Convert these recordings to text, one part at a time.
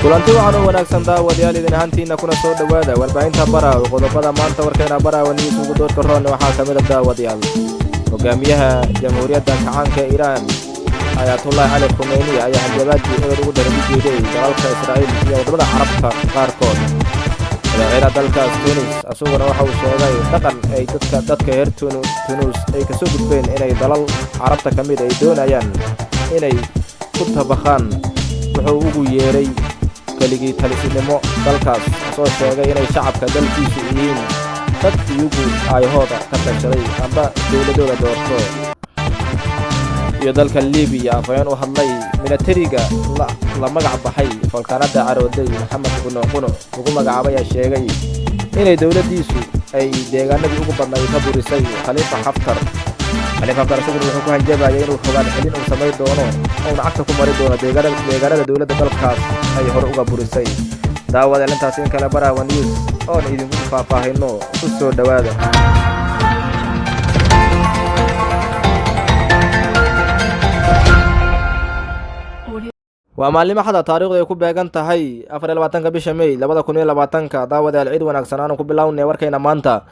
kulanti waxaan u wanaagsan daawadayaal idin ahaantiina kuna soo dhawaada warbaahinta Baraawe qodobada maanta warkeena Baraawe niis ugu doodka roon waxaa kamid ah daawadayaal hogaamiyaha jamhuuriyadda kacaanka Iran Ayatollah Ali Khamenei ayaa hanjabaadii ugu darbigeeyay dalalka Israa'iil iyo wadamada Carabta qaarkood madaxweynaha dalkaas Tunis asaguna waxa uu sheegay dhaqan ay dadka reer Tunis ay ka soo gudbeen inay dalal Carabta kamid ay doonayaan inay ku tabaqaan wuxuu ugu yeeray kaligii talisinimo dalkaas soo sheegay inay shacabka dalkiisu yihiin dad iyagu ayahooda ka tashaday amba dawladooda doorto iyo dalka Liibiya afayaan u hadlay militariga la magac baxay falkaanada carooday Maxamed Quno ugu magacaabay sheegay inay dawladiisu ay deegaanadii ugu badnaa ka burisay Khalifa Haftar sidoo wuxuu ku hanjabayay inuu xogaan xilin uu sameey doono oo lacagta ku mari doono deegaanada dawladda dalkaas ay hore uga burisay daawada intaas in kala Baraawe news oo idin faahfaahino ku soo dhawaada waa maalin xada taariikhdu ay ku beegan tahay 24 bisha May 2020 daawada ciid wanaagsan aan ku bilownay warkayna maanta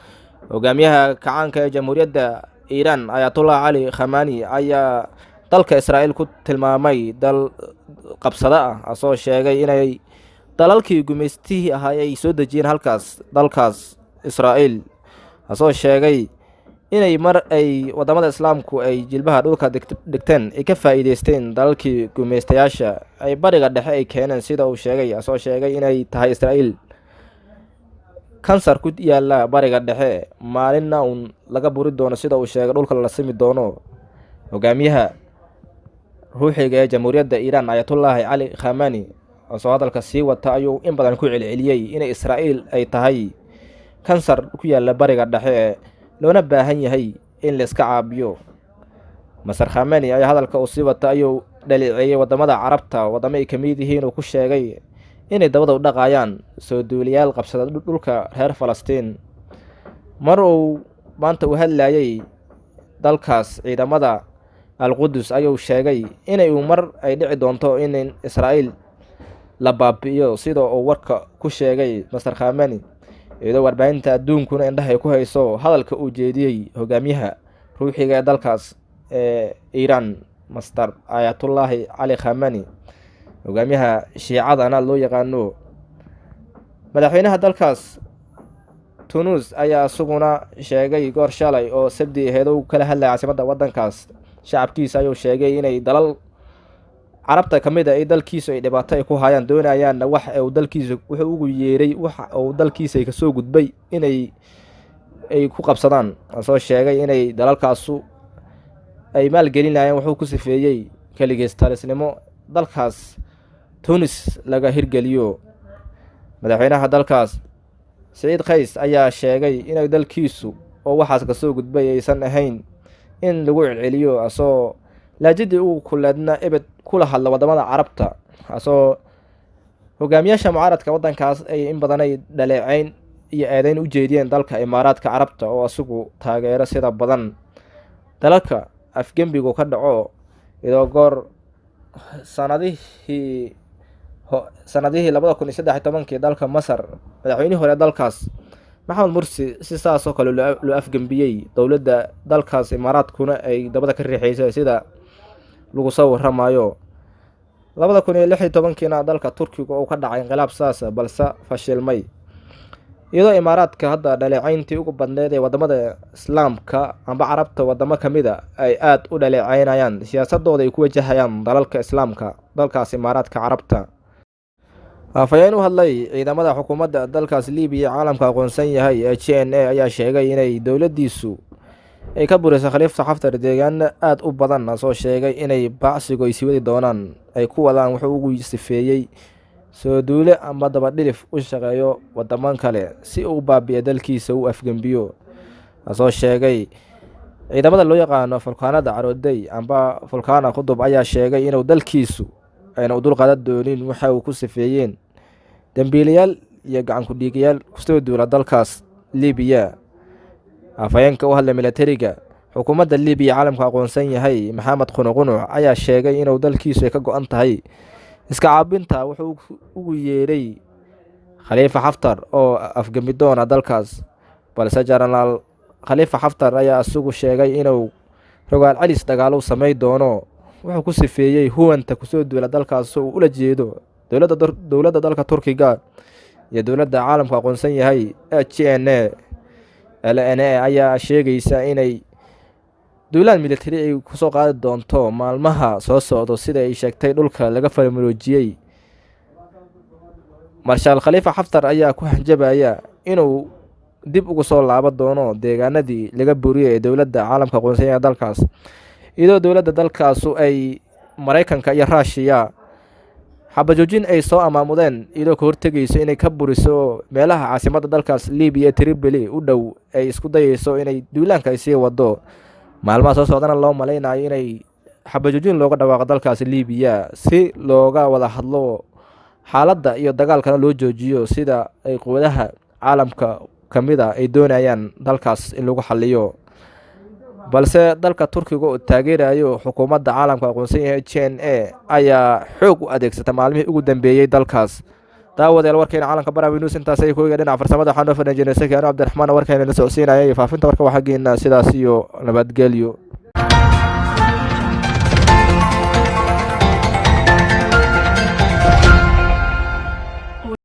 hogaamiyaha kacaanka ee jamhuuriyadda Iran Ayatollah Ali Khamenei ayaa dalka Israa'iil ku tilmaamay dal qabsada ah asoo sheegay inay dalalkii gumeystii ahaa ay soo dajiyeen dalkaas Israa'iil asoo sheegay inay mar ay wadamada islaamku ay jilbaha dhulka dhigteen ay ka faa'iideysteen dalalkii gumeystayaasha ay bariga dhexe ay keeneen sida uu sheegay asoo sheegay inay tahay Israa'iil kansar ku yaala bariga dhexe maalinna laga buri doono sida uu sheegay dhulka la simi doono hogaamiyaha ruuxiga ee jamhuuriyadda Iran Ayatollah Ali Khamenei oo hadalka sii wata ayuu in badan ku celceliyay inay Israa'iil ay tahay kansar ku yaala bariga dhexe loona baahan yahay in la iska caabiyo Masar Khamenei ayaa hadalka uu sii wata ayuu dhaleeceeyay wadamada Carabta wadamo ay kamid yihiin oo ku sheegay inay dabada u dhaqayaan soo duuliyaal qabsada dhulka reer Falastiin mar uu maanta u hadlayay dalkaas ciidamada Al-Quds ayuu sheegay inay mar ay dhici doonto in Israa'iil la baabi'iyo sida uu warka ku sheegay Masar Khamenei iyadoo warbaahinta adduunkuna indhaha ay ku hayso hadalka uu jeediyay hogaamiyaha ruuxiga ee dalkaas Iran Master Ayatollah Ali Khamenei hogaamiyaha shiicadana loo yaqaano madaxweynaha dalkaas Tunis ayaa asaguna sheegay goor shalay oo sabti ahayd uu kala hadlay caasimadda wadankaas shacabkiisa ayuu sheegay inay dalal Carabta kamid ah ay dalkiisu ay dhibaato ay ku hayaan doonayaan wax uu dalkiisu wuxuu ugu yeeray wax uu dalkiisa ka soo gudbay inay ku qabsadaan asoo sheegay inay dalalkaasu ay maal gelinayaan wuxuu ku sifeeyay kaligees talisnimo dalkaas Tunis laga hirgeliyo madaxweynaha dalkaas Said Qays ayaa sheegay inay dalkiisu oo waxaas ka soo gudbay aysan ahayn in lagu celceliyo asoo laajidii uu kuladna ebed kula hadla wadamada Carabta asoo hogaamiyaasha mucaaradka wadankaas ay in badan ay dhaleeceyn iyo eedayn u jeediyeen dalka Imaaraadka Carabta oo asugu taageero sida badan dalalka afgembigu ka dhaco iyadoo goor sanadihii 2013 dalka Masar madaxweynihii hore dalkaas Maxamed Mursi si saas oo kale loo afgembiyay dawladda dalkaas Imaaraadkuna ay dabada ka riixaysay sida lagu soo waramayo 2016 dalka Turkiga oo ka dhacay inqilaab saas balse fashilmay iyadoo Imaaraadka hadda dhaleeceyntii ugu badneed ee wadamada islaamka amba Carabta wadamo kamid ah ay aad u dhaleeceynayaan siyaasadooda ay ku wajahayaan dalalka islaamka dalkaas Imaaraadka Carabta afayeen u hadlay ciidamada xukuumadda dalkaas Liibiya caalamka aqoonsan yahay ee GNA ayaa sheegay inay dawladiisu ay ka burisay Khalifa Haftar deegaan aad u badan soo sheegay inay baacsigu ay sii wadi doonaan ay ku wadaan wuxuu ugu sifeeyay soo duule ama daba dhilif u shaqeeyo wadaman kale si uu baabiyo dalkiisa uu afgembiyo soo sheegay ciidamada loo yaqaano falkaanada carooday amba falkaana qudub ayaa sheegay inuu dalkiisu ayna u dul qaadan doonin waxa uu ku sifeeyeen dambiilayaal iyo gacan ku dhiigayaal ku soo duula dalkaas Liibiya afayeenka u hadlay militariga xukuumadda Liibiya caalamka aqoonsan yahay Maxamed Quno ayaa sheegay inuu dalkiisu ka go'an tahay iska caabinta wuxuu ugu yeeray khaliifa xaftar oo afgami doona dalkaas, balse jenaraal khaliifa xaftar ayaa isagu sheegay inuu rogaal celis dagaalo samey doono. wuxuu ku sifeeyey huwanta kusoo duula dalkaas oo ula jeedo dowladda dalka Turkiga iyo dowladda caalamka aqoonsan yahay LNA ayaa sheegaysa inay duulaan military ay kusoo qaadi doonto maalmaha soo socdo, sida ay sheegtay dhulka laga farmaroojiyey. marshaal khaliifa xaftar ayaa ku hanjabaya inuu dib ugu soo laaban doono deegaanadii laga buriyay ee dowladda caalamka aqoonsan yahay dalkaas, iyadoo dowladda dalkaasu ay Mareykanka iyo Ruushia xabajoojin ay soo amaamudeen, iyadoo ka hortegayso inay ka buriso meelaha caasimadda dalkaas Liibiya Tripoli u dhow, ay isku dayayso inay duulaanka ay sii wado. maalmaha soo socdana loo malaynayo inay xabajoojin looga dhawaaqo dalkaas Liibiya si looga wada hadlo xaaladda iyo dagaalkana loo joojiyo, sida ay quwadaha caalamka kamida ay doonayaan dalkaas in lagu xaliyo. balse dalka Turkiga oo taageerayo xukuumadda caalamka aqoonsan yahay JNA ayaa xoog u adeegsata maalmihii ugu dambeeyay dalkaas. daawadeel warkeena caalamka Barawi News intaas ay kooga dhinaca farsamada waxaan noo fadhiyo Cabdiraxmaan warkeena la socodsiinayay faafinta warka waxa geena sidaas iyo nabadgelyo.